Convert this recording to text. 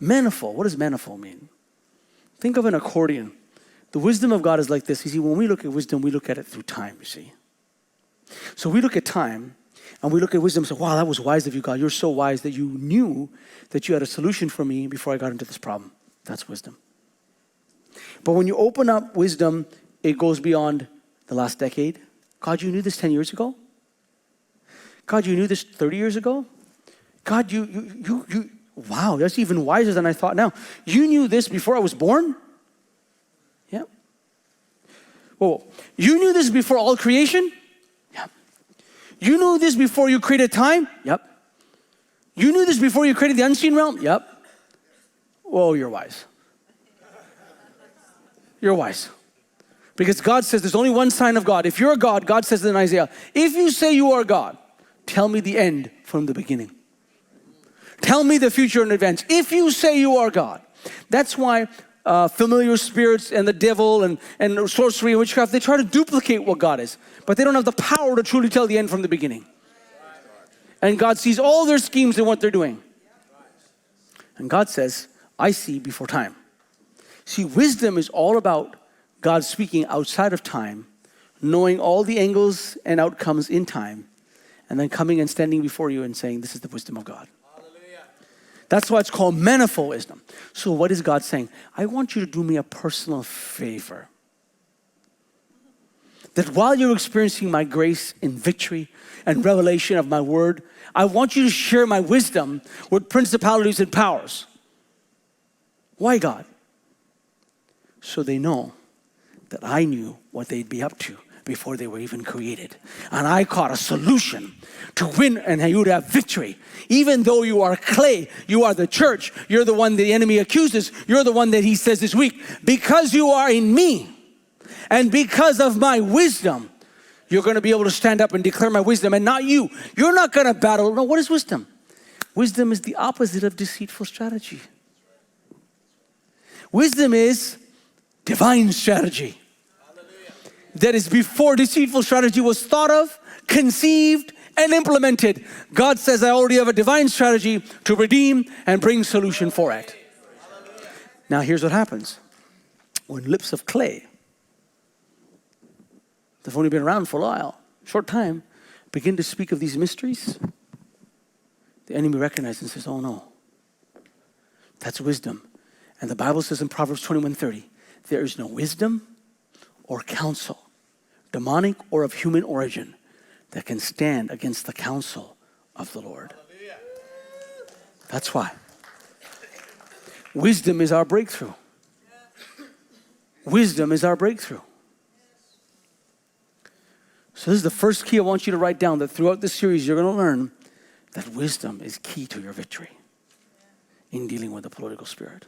Manifold. What does manifold mean? Think of an accordion. The wisdom of God is like this. You see, when we look at wisdom, we look at it through time, you see. So we look at time, and we look at wisdom and say, wow, that was wise of you, God. You're so wise that you knew that you had a solution for me before I got into this problem. That's wisdom. But when you open up wisdom, it goes beyond the last decade. God, you knew this 10 years ago? God, you knew this 30 years ago? God, wow, that's even wiser than I thought now. You knew this before I was born? Yeah. Whoa, you knew this before all creation? Yeah. You knew this before you created time? Yep. You knew this before you created the unseen realm? Yep. Whoa, you're wise. You're wise. Because God says there's only one sign of God. If you're a God, God says in Isaiah, if you say you are God, tell me the end from the beginning. Tell me the future in advance. If you say you are God. That's why familiar spirits and the devil and sorcery and witchcraft, they try to duplicate what God is. But they don't have the power to truly tell the end from the beginning. And God sees all their schemes and what they're doing. And God says, I see before time. See, wisdom is all about God speaking outside of time, knowing all the angles and outcomes in time, and then coming and standing before you and saying, this is the wisdom of God. Hallelujah. That's why it's called manifold wisdom. So what is God saying? I want you to do me a personal favor. That while you're experiencing my grace in victory and revelation of my word, I want you to share my wisdom with principalities and powers. Why, God? So they know that I knew what they'd be up to before they were even created. And I caught a solution to win, and you would have victory. Even though you are clay, you are the church, you're the one the enemy accuses, you're the one that he says is weak. Because you are in me, and because of my wisdom, you're going to be able to stand up and declare my wisdom, and not you. You're not going to battle. No, what is wisdom? Wisdom is the opposite of deceitful strategy. Wisdom is divine strategy. Hallelujah. That is before deceitful strategy was thought of, conceived, and implemented. God says, I already have a divine strategy to redeem and bring solution for it. Hallelujah. Now here's what happens. When lips of clay, they've only been around for a while, short time, begin to speak of these mysteries, the enemy recognizes and says, oh no, that's wisdom. And the Bible says in Proverbs 21:30, there is no wisdom or counsel, demonic or of human origin, that can stand against the counsel of the Lord. Hallelujah. That's why. Wisdom is our breakthrough. Wisdom is our breakthrough. So this is the first key I want you to write down, that throughout this series you're going to learn that wisdom is key to your victory in dealing with the political spirit.